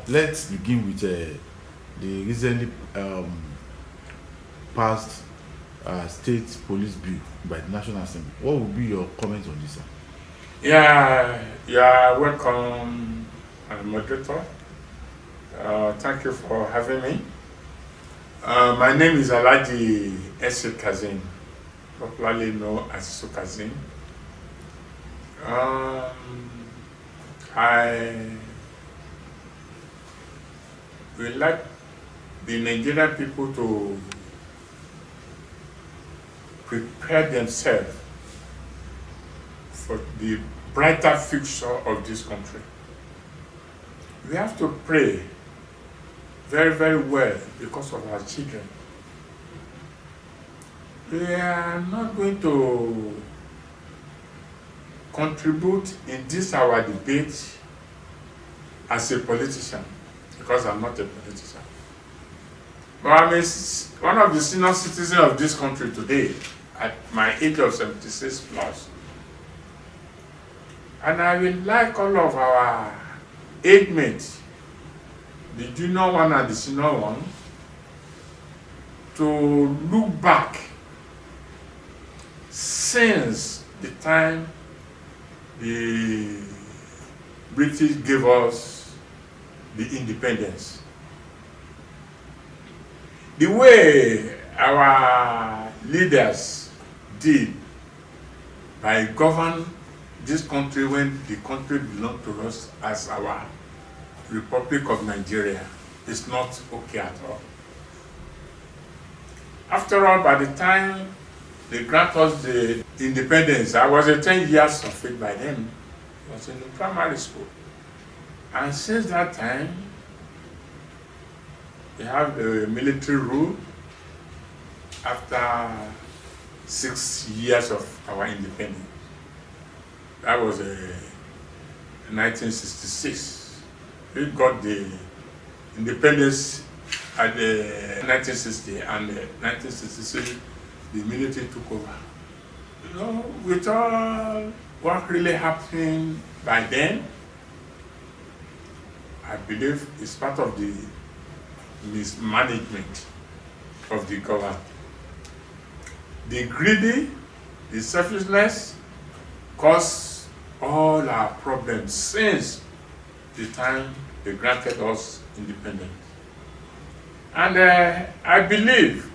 let's begin with the recently passed state police bill by the National Assembly. What would be your comment on this, sir? Yeah, welcome, moderator. Thank you for having me. My name is Alhaji Sukazeem, popularly known as Sukazeem. I would like the Nigerian people to prepare themselves for the brighter future of this country. We have to pray very, very well because of our children. We are not going to contribute in this our debate as a politician, because I'm not a politician. But I'm one of the senior citizens of this country today, at my age of 76 plus. And I would like all of our age mates, the junior one and the senior one, to look back since the time the British gave us the independence. The way our leaders did by govern this country when the country belonged to us as our Republic of Nigeria is not okay at all. After all, by the time they grant us the independence, I was 10 years of it by then. I was in the primary school. And since that time, they have the military rule after 6 years of our independence. That was 1966. We got the independence at the 1960, and 1966 the military took over. You know, with all what really happened by then, I believe it's part of the mismanagement of the government. The greedy, the selfishness caused all our problems since the time they granted us independence. And I believe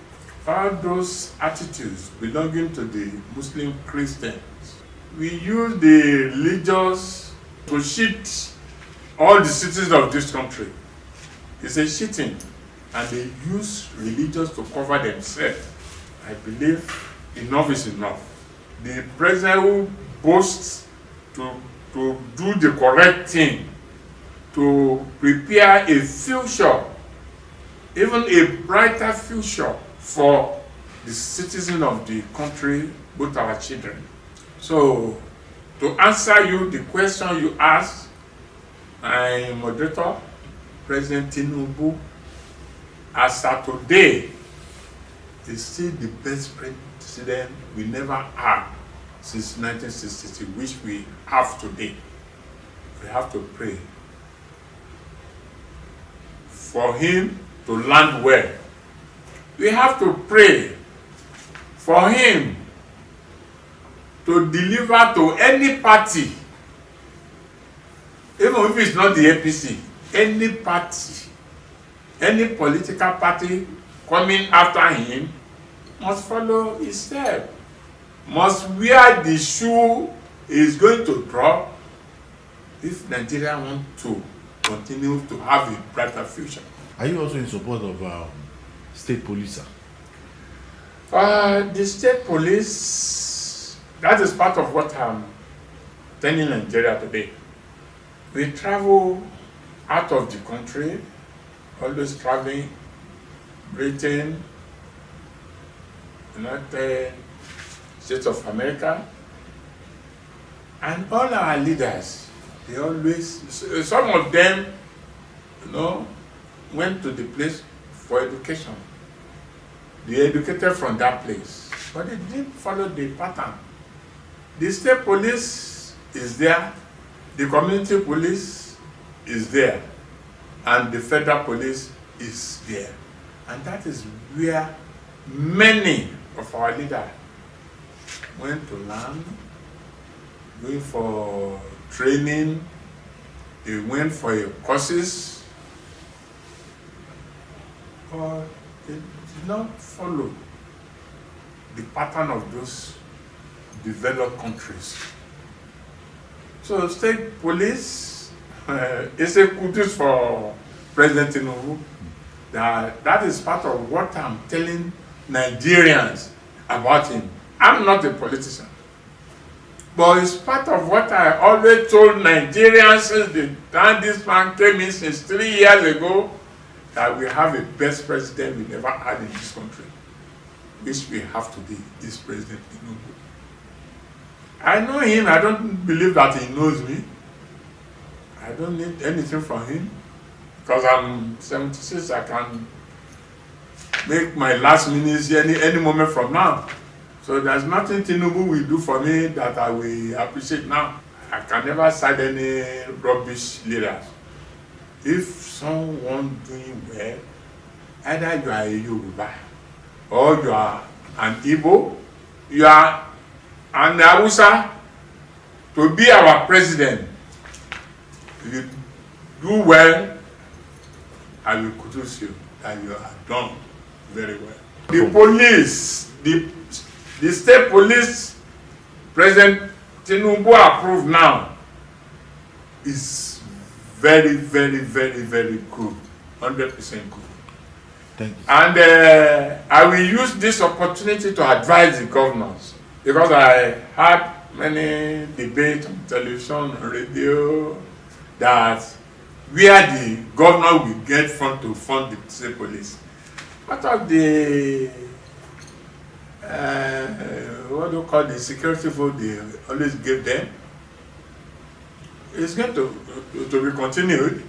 all those attitudes belonging to the Muslim Christians, we use the religious to cheat all the citizens of this country. It's a cheating, and they use religious to cover themselves. I believe enough is enough. The president who boasts to do the correct thing, to prepare a future, even a brighter future for the citizens of the country, both our children. So, to answer you the question you asked, my moderator, President Tinubu, as of today, is still the best president we never had since 1963, which we have today. We have to pray for him to land well. We have to pray for him to deliver to any party, even if it's not the APC, any party, any political party coming after him must follow his step, must wear the shoe is going to drop if Nigeria wants to continue to have a brighter future. Are you also in support of state police, sir? The state police, that is part of what I'm telling Nigeria today. We travel out of the country, always traveling, Britain, United States of America, and all our leaders, they always, some of them, went to the place for education. They educated from that place, but they didn't follow the pattern. The state police is there, the community police is there. and the federal police is there. And that is where many of our leaders went to learn, going for training, they went for courses, but they did not follow the pattern of those developed countries. So state police is a kudos for President Tinubu. That is part of what I'm telling Nigerians about him. I'm not a politician, but it's part of what I always told Nigerians since the time this man came in, since 3 years ago, that we have a best president we never had in this country, which we have to be, this President Tinubu. I know him. I don't believe that he knows me. I don't need anything from him because I'm 76. I can make my last minutes any moment from now. So there's nothing Tinubu will do for me that I will appreciate now. I can never side any rubbish leaders. If someone doing well, either you are a Yoruba or you are an Igbo, you are an Hausa, to be our president, if you do well, I will kudos you that you have done very well. The police, the state police, President Tinubu approved now, is very, very, very, very good, 100% good. Thank you. And I will use this opportunity to advise the governors, because I had many debates on television, on radio, that where the governor will get fund to fund the state police. Part of the what do you call the security vote they always give them is going to be continued.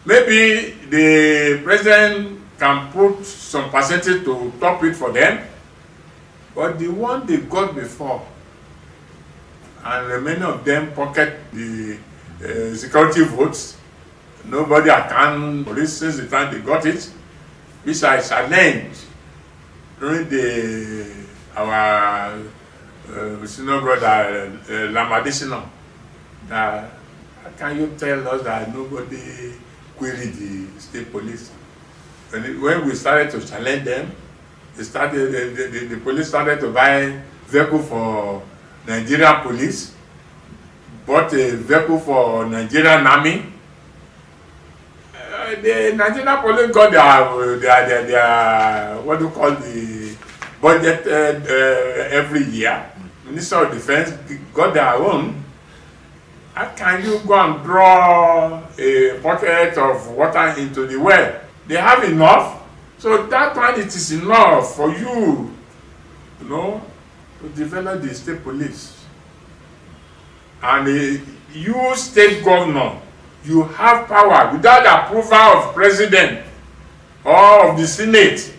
Maybe the president can put some percentage to top it for them, but the one they got before, and many of them pocket the security votes, nobody account for this since the time they got it, which I challenged during our senior brother Lamadisino. How can you tell us that nobody queried the state police? When we started to challenge them, the police started to buy vehicle for Nigerian police, bought a vehicle for Nigerian army. The Nigerian police got their what do you call the budget every year. Minister of Defense got their own. How can you go and draw a bucket of water into the well? They have enough. So that one, it is enough for you, to develop the state police. And you, state governor, you have power without the approval of president or of the Senate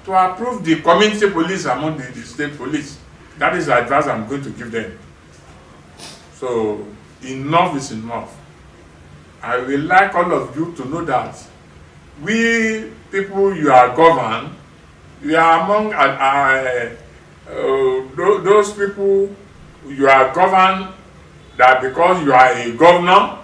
to approve the community police among the state police. That is the advice I'm going to give them. So enough is enough. I will like all of you to know that we people you are governed, we are among those people you are governed, that because you are a governor,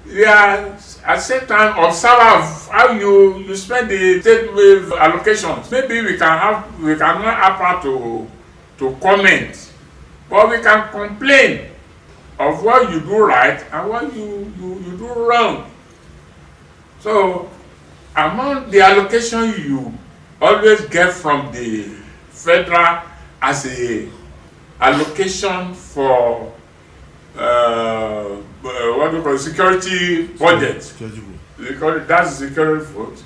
we are at the same time observe how you spend the state with allocations. Maybe we cannot have to comment, but we can complain of what you do right and what you do wrong. So among the allocation you always get from the federal as a allocation for what do you call security budget. Security Because that's security vote.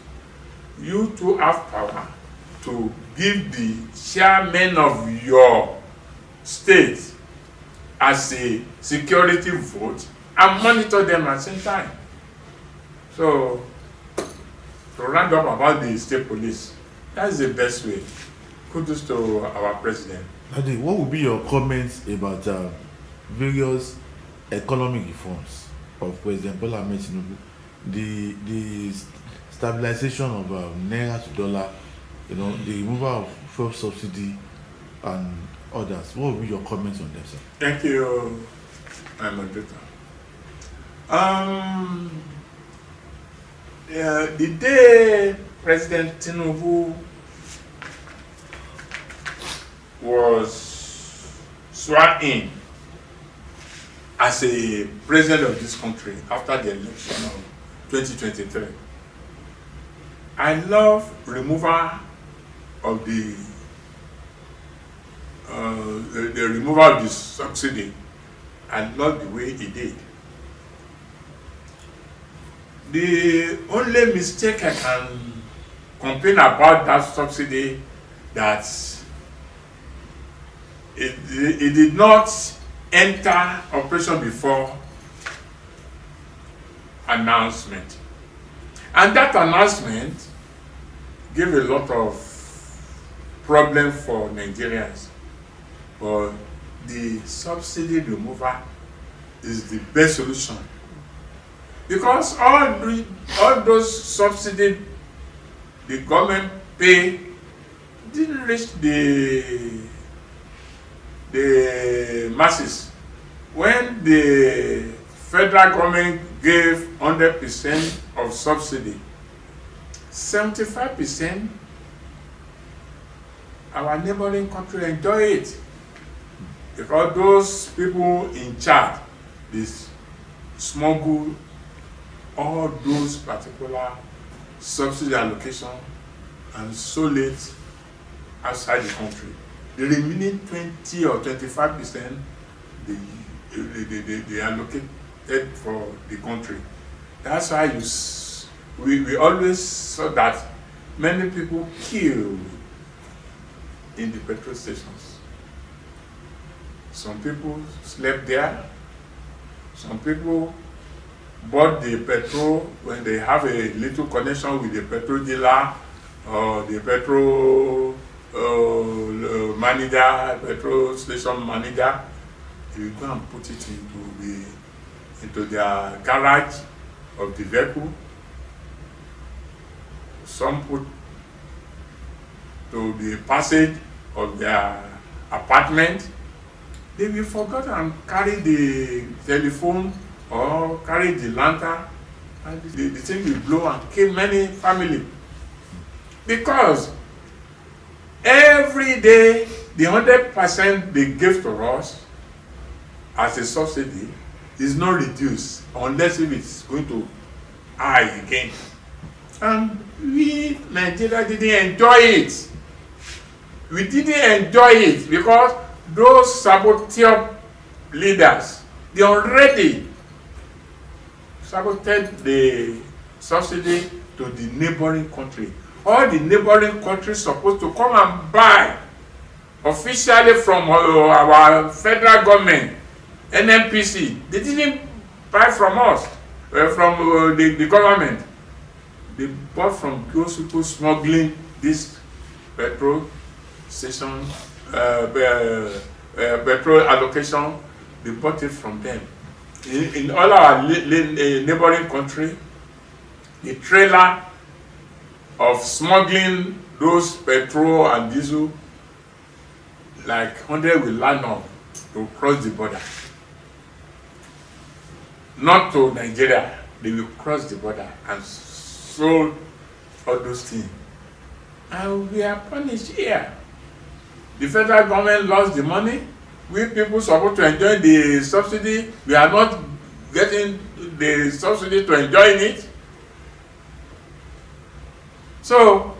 You too have power to give the chairman of your state as a security vote and monitor them at the same time. So to round up about the state police, that's the best way. Kudos to our president. Daddy, what would be your comments about various economic reforms of President Bola Ahmed Tinubu the stabilization of naira to dollar, the removal of fuel subsidy and others. What will be your comments on them, sir? Thank you, my moderator. The day President Tinubu was sworn in as a president of this country after the election of 2023, I love removal of the removal of the subsidy. I love the way he did. The only mistake I can complain about that subsidy, that it did not enter operation before announcement. And that announcement gave a lot of problem for Nigerians. But the subsidy removal is the best solution. Because all those subsidies the government pay didn't reach the masses. When the federal government gave 100% of subsidy, 75% our neighboring country enjoy it. Because those people in charge, they smuggle all those particular subsidy allocation and sold it outside the country. The remaining 20 or 25% they allocated for the country. That's why we always saw that many people killed in the petrol stations. Some people slept there. Some people bought the petrol when they have a little connection with the petrol dealer or the petrol manager, petrol station manager. You go and put it into their garage of the vehicle. Some put to the passage of their apartment. They will forget and carry the telephone or carry the lantern, and the thing will blow and kill many families. Because every day the 100% they give to us as a subsidy is not reduced unless if it's going to high again. And we Nigeria didn't enjoy it. We didn't enjoy it because those saboteur leaders, they already saboted the subsidy to the neighboring country. All the neighboring countries supposed to come and buy officially from our federal government, NNPC. They didn't buy from us, from the government. They bought from those people smuggling this petrol station, petrol allocation. They bought it from them. In all our neighboring country, the trailer of smuggling those petrol and diesel, like 100 will line up to cross the border. Not to Nigeria, they will cross the border and sold all those things. And we are punished here. The federal government lost the money. We people supposed to enjoy the subsidy. We are not getting the subsidy to enjoy it. So,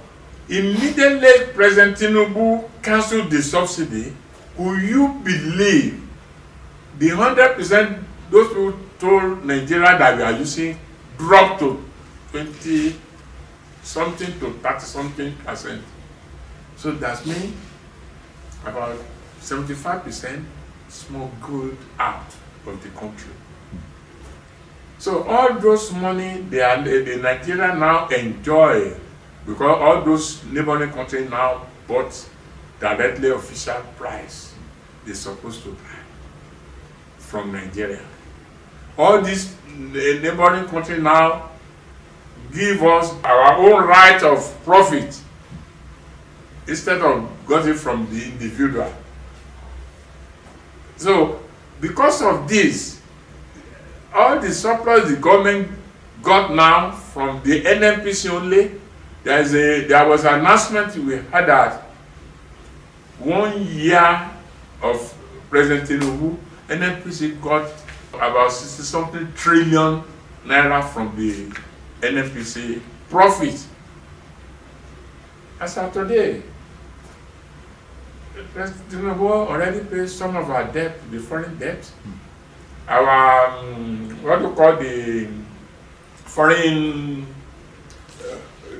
immediately President Tinubu cancelled the subsidy. Could you believe the 100% those people told Nigeria that we are using dropped to 20 something to 30 something percent? So that means about 75% smuggled out of the country. So all those money the Nigeria now enjoy, because all those neighboring countries now bought directly official price they're supposed to buy from Nigeria. All these neighboring countries now give us our own right of profit instead of got it from the individual. So because of this, all the surplus the government got now from the NNPC only, there was an announcement we had that 1 year of President Tinubu, NNPC got about 60-something trillion naira from the NNPC profit. As of today, President Tinubu already paid some of our debt, the foreign debt. Our, what do you call the foreign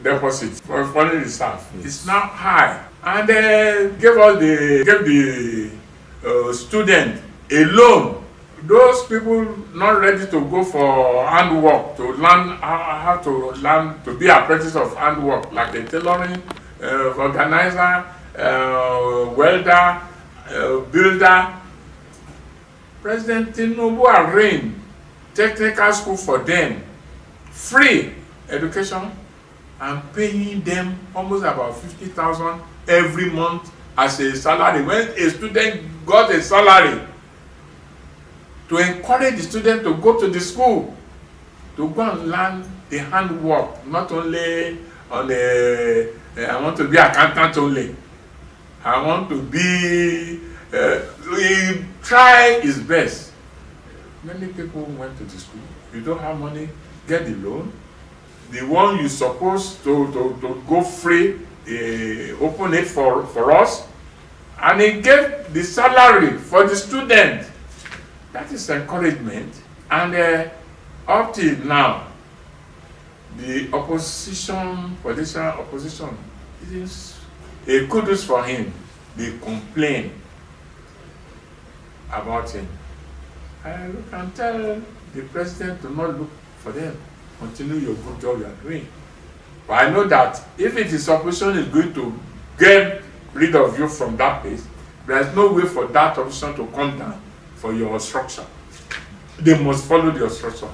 deposit, for foreign reserve, is now high. And they gave the student a loan. Those people not ready to go for handwork, to learn how to learn to be apprentice of handwork, like a tailoring, organizer, welder, builder. President Tinubu arranged technical school for them, free education, and paying them almost about 50,000 every month as a salary. When a student got a salary, to encourage the student to go to the school, to go and learn the handwork, not only on the, I want to be accountant only. I want to be, he tried his best. Many people went to the school. You don't have money, get the loan. The one you're supposed to go free, open it for us. And he gave the salary for the student. That is encouragement. And up till now, the opposition, political opposition, it is a kudos for him. They complain about him. And you can tell the president to not look for them. Continue your good job you are doing. But I know that if it is opposition is going to get rid of you from that place, there is no way for that opposition to come down for your obstruction. They must follow the obstruction.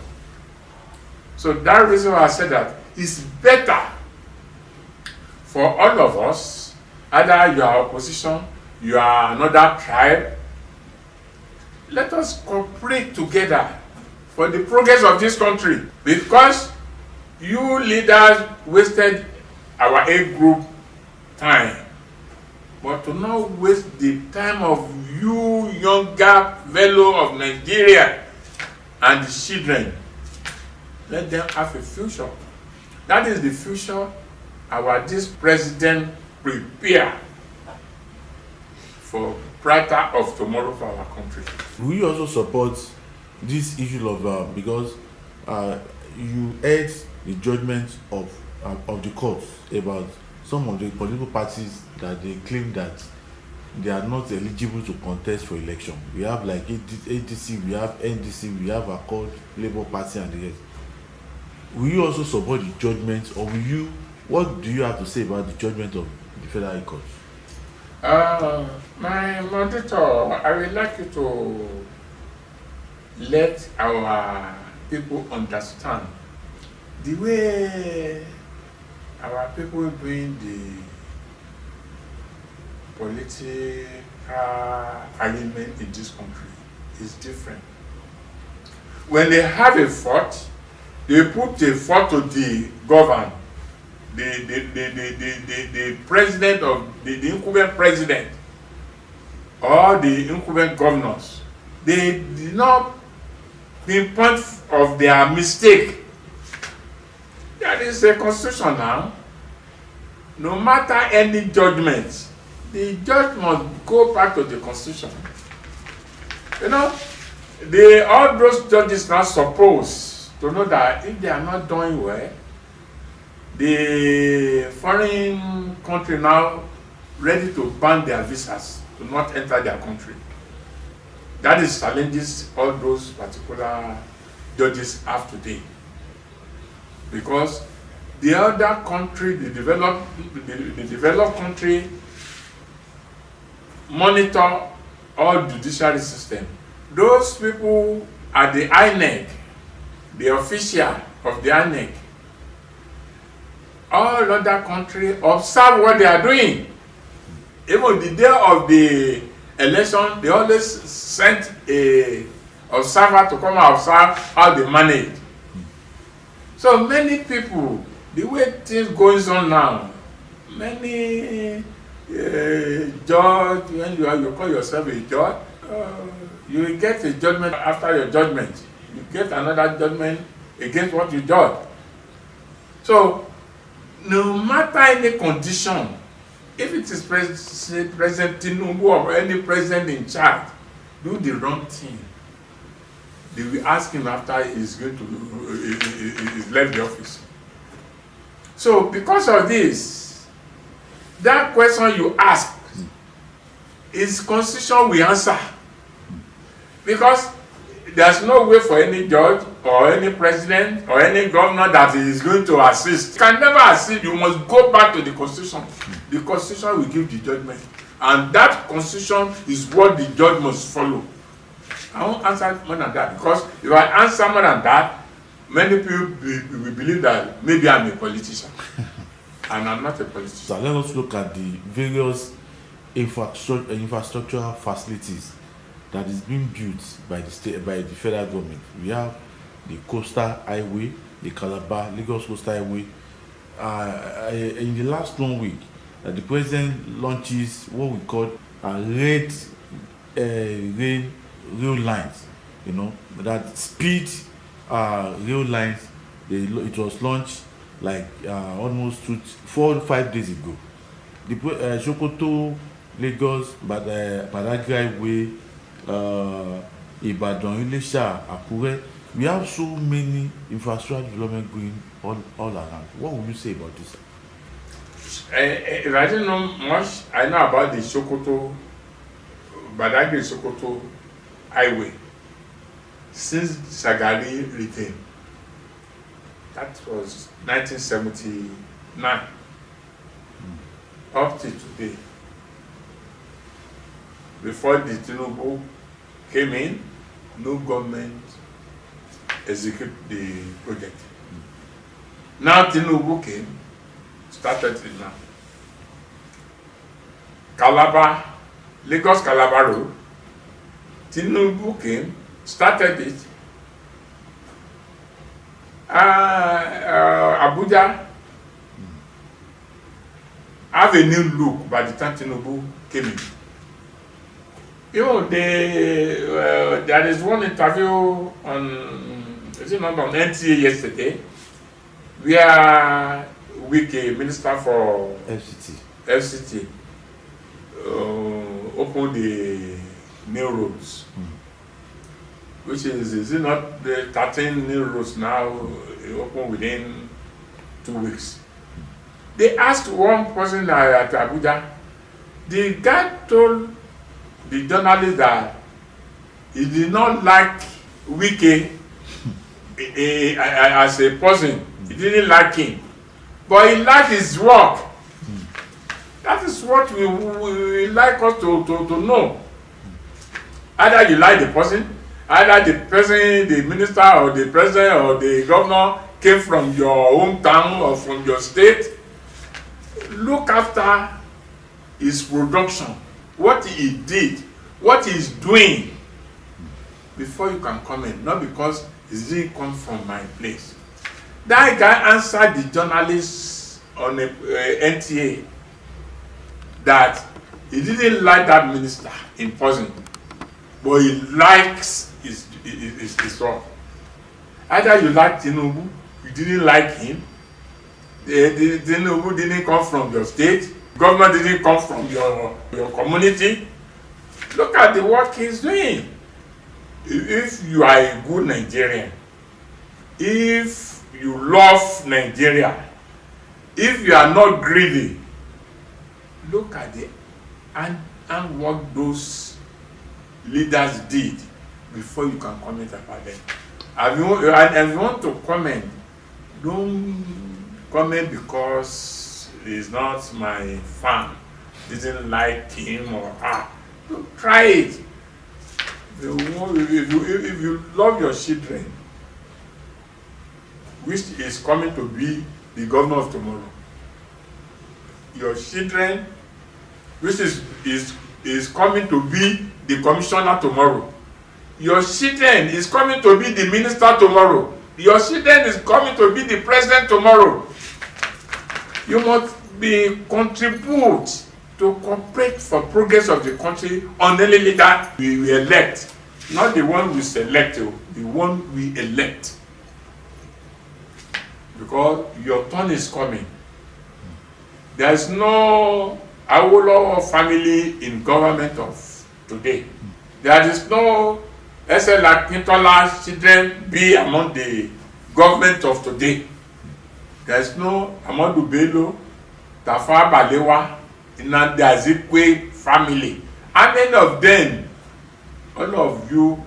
So that reason why I said that it's better for all of us, either you are opposition, you are another tribe, let us cooperate together for the progress of this country, because you leaders wasted our age group time. But to not waste the time of you younger fellow of Nigeria and the children, let them have a future. That is the future this president prepare for brighter of tomorrow for our country. Will you also support this issue of because you heard the judgment of the court about some of the political parties that they claim that they are not eligible to contest for election. We have like ADC, we have NDC, we have Accord, Labour Party, and the rest. Will you also support the judgment, or what do you have to say about the judgment of the Federal High Court? My moderator, I would like you to let our people understand the way our people doing the political arrangement in this country is different. When they have a fault, they put a fault to the governor, the president of the incumbent president, or the incumbent governors. They did not pinpoint of their mistake. That is a constitution now. No matter any judgment, the judge must go back to the constitution. You know, all those judges now supposed to know that if they are not doing well, the foreign country now ready to ban their visas to not enter their country. That is challenges all those particular judges have today. Because the other country, the developed country, monitor all judiciary system. Those people at the INEC, the official of the INEC, all other countries observe what they are doing. Even the day of the election, they always sent a observer to come and observe how they manage. So many people, the way things goes on now, many judge, when you call yourself a judge, you will get a judgment after your judgment. You get another judgment against what you judge. So no matter any condition, if it is President Tinubu or any president in charge do the wrong thing, they will ask him after he's left the office. So because of this, that question you ask is constitution will answer. Because there's no way for any judge or any president or any governor that is going to assist. You can never assist. You must go back to the constitution. The constitution will give the judgment, and that constitution is what the judge must follow. I won't answer more than that, because if I answer more than that, many people will believe that maybe I'm a politician, and I'm not a politician. So let us look at the various infrastructural facilities that is being built by the state, by the federal government. We have the coastal highway, the Calabar Lagos coastal highway. In the last 1 week, the president launches what we call red rail lines. You know, that speed rail lines. It was launched like almost 4 or 5 days ago. The Sokoto Lagos Badagry highway, Ibadan, Elderstateman, Akure. We have so many infrastructure development going all around. What would you say about this? If I don't know much, I know about the Sokoto, Badagry Sokoto highway since Shagari retained. That was 1979 up to today. Before the Tinubu came in, no government executed the project. Now Tinubu came, started it now. Calabar, Lagos Calabar Road, Tinubu came, started it. Abuja have a new look by the time Tinubu came in. You know, there is one interview on, is it not on NTA yesterday, where Wike, Minister for FCT, opened the new roads, which is it not the 13 new roads now open within 2 weeks. They asked one person at Abuja, the guy told the journalist that he did not like Wike as a person. He didn't like him, but he liked his work. That is what we like us to know. Either you like the person, either the person, the minister or the president or the governor came from your hometown or from your state. Look after his production, what he did, what he's doing, before you can comment, not because he didn't come from my place. That guy answered the journalists on NTA that he didn't like that minister in person, but he likes his work. Either you like Tinubu, you didn't like him, Tinubu didn't come from your state, government didn't come from your community. Look at the work he's doing. If you are a good Nigerian, if you love Nigeria, if you are not greedy, look at the and what those leaders did before you can comment about them. And if you want to comment, don't comment because he's not my fan, didn't like him or her. Don't try it. If you love your children, which is coming to be the governor of tomorrow, your children, which is coming to be the commissioner tomorrow. Your children is coming to be the minister tomorrow. Your children is coming to be the president tomorrow. You must be contribute to cooperate for progress of the country on the leader we elect, not the one we select, the one we elect. Because your turn is coming. There is no Awolowo family in government of today. There is no S.L. Akintola's children be among the government of today. There is no Amadu Bello, Tafawa Balewa, Nnamdi Azikiwe family. How many of them, all of you,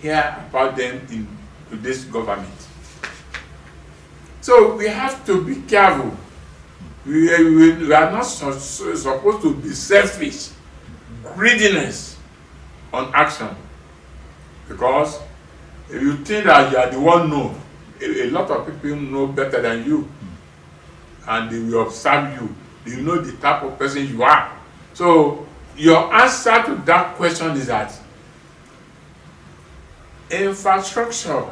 hear about them in today's government? So we have to be careful. We are not supposed to be selfish, greediness on action. Because if you think that you are the one know, a lot of people know better than you. And they will observe you. They know the type of person you are. So your answer to that question is that infrastructure,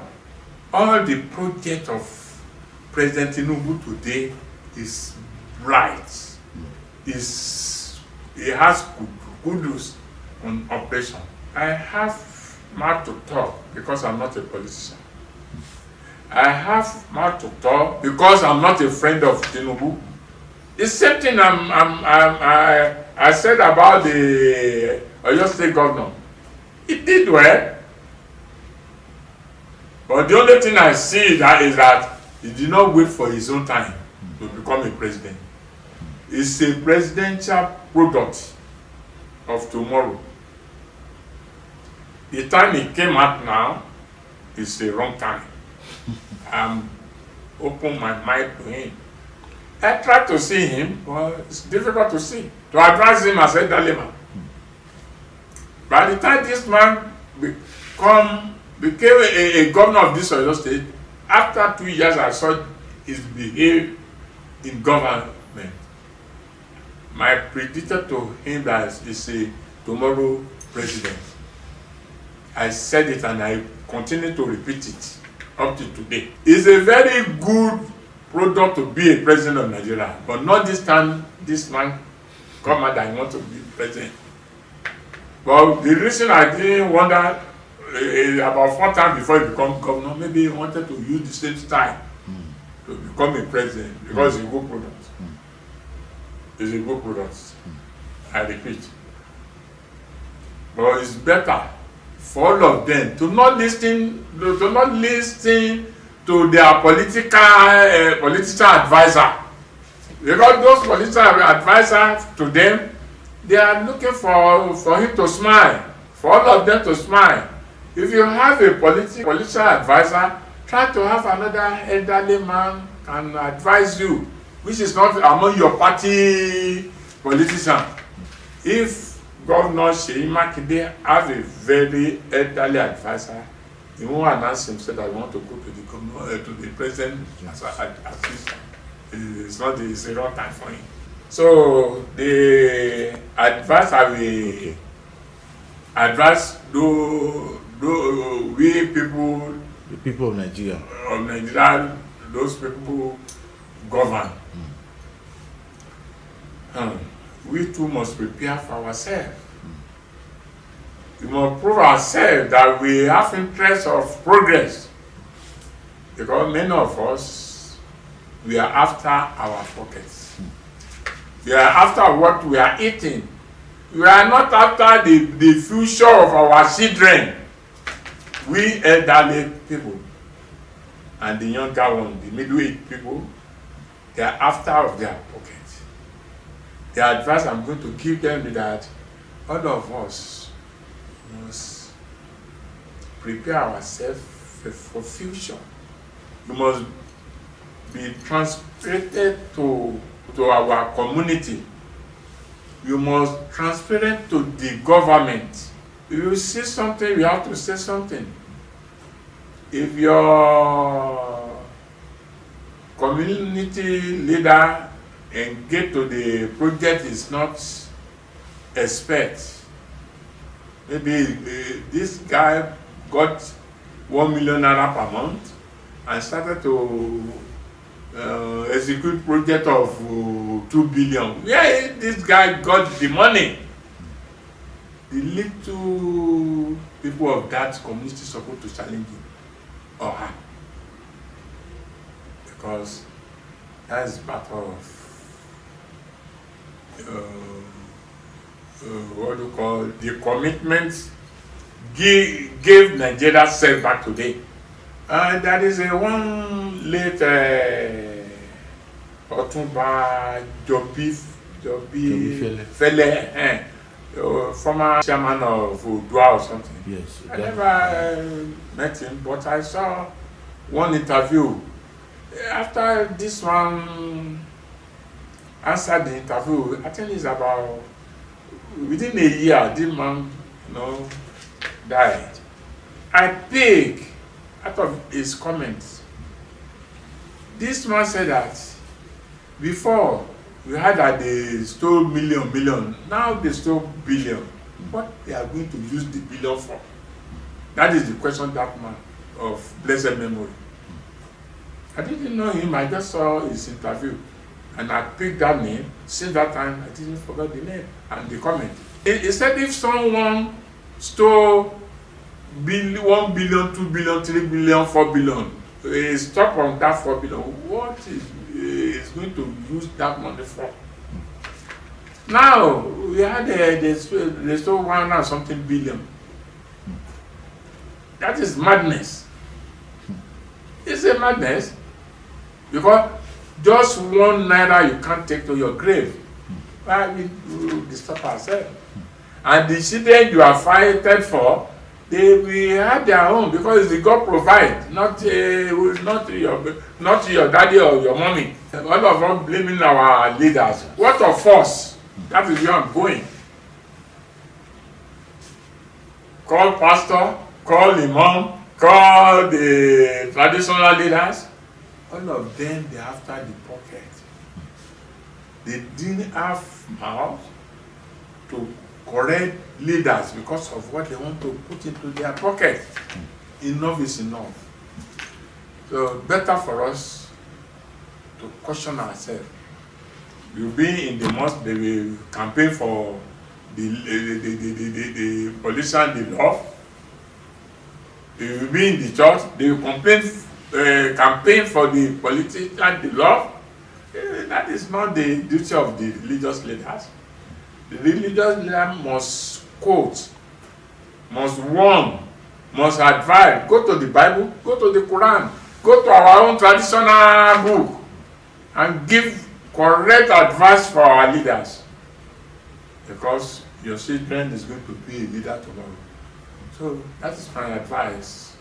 all the project of President Tinubu today is right. It has kudos on operation. I have mouth to talk because I'm not a politician. I have mouth to talk because I'm not a friend of Tinubu. The same thing I said about the Oyo State governor. He did well. But the only thing I see is that he did not wait for his own time to become a president. It's a presidential product of tomorrow. The time he came out now is the wrong time. I'm open my mind to him. I tried to see him, but it's difficult to see. To advise him as Elderstateman. By the time this man became a governor of this Oyo State, after 2 years I saw his behavior in government. My predictor to him that is a tomorrow president. I said it and I continue to repeat it up to today. It's a very good product to be a president of Nigeria, but not this time this man come out and want to be president. But the reason I didn't wonder about 4 times before he become governor, maybe he wanted to use the same style to become a president because it's a good product. It's a good product. I repeat. But it's better for all of them to not listen to their political advisor, because those political advisors to them, they are looking for him to smile, for all of them to smile. If you have a political advisor, try to have another elderly man can advise you, which is not among your party politician. If Governor Seyi Makinde have a very elderly advisor, he won't announce himself that he want to go to the governor, to the president as assistant. It's not the wrong time for him. So the advisor will advise we people, the people of Nigeria. Those people govern. We too must prepare for ourselves. We must prove ourselves that we have interest of progress. Because many of us, we are after our pockets. We are after what we are eating. We are not after the future of our children. We elderly people and the younger one, the middle-aged people, they are after of their pockets. The advice I'm going to give them is that all of us must prepare ourselves for future. We must be transparent to our community. You must transparent to the government. If you see something, you have to say something. If your community leader engage to the project is not expect. Maybe this guy got 1 million naira per month and started to execute project of 2 billion. Where this guy got the money? The little people of that community supposed to challenge him or her, because that's part of what do you call the commitment gave Nigeria self back today. There is a one late Otunba Jobi Fele, former chairman of Udua or something. Yes. I never met him, but I saw one interview. After this one answered the interview, I think it's about within a year, this man, died. I pick out of his comments. This man said that before we had that they stole million, now they stole billion. What they are going to use the billion for? That is the question that man of blessed memory. I didn't know him, I just saw his interview. And I picked that name. Since that time, I didn't forget the name and the comment. He said if someone stole 1 billion, 2 billion, 3 billion, 4 billion, stop on that 4 billion, what is going to use that money for? Now, we had they stole 1 and something billion. That is madness. It's a madness. Because just 1 naira you can't take to your grave. Why we disturb ourselves? And the children you are fighting for, they will have their own, because the God provide, not your daddy or your mommy. All of us blaming our leaders. What of us? That is where I'm going. Call pastor, call imam, call the traditional leaders. All of them, they're after the pocket. They didn't have mouth to correct leaders because of what they want to put into their pocket. Enough is enough. So better for us to caution ourselves. We'll be in the mosque, they will campaign for the politician, the law. They will be in the church, they will campaign for the politician, the law. That is not the duty of the religious leaders. The religious leader must quote, must warn, must advise. Go to the Bible, go to the Quran, go to our own traditional book and give correct advice for our leaders. Because your children is going to be a leader tomorrow. So that is my advice.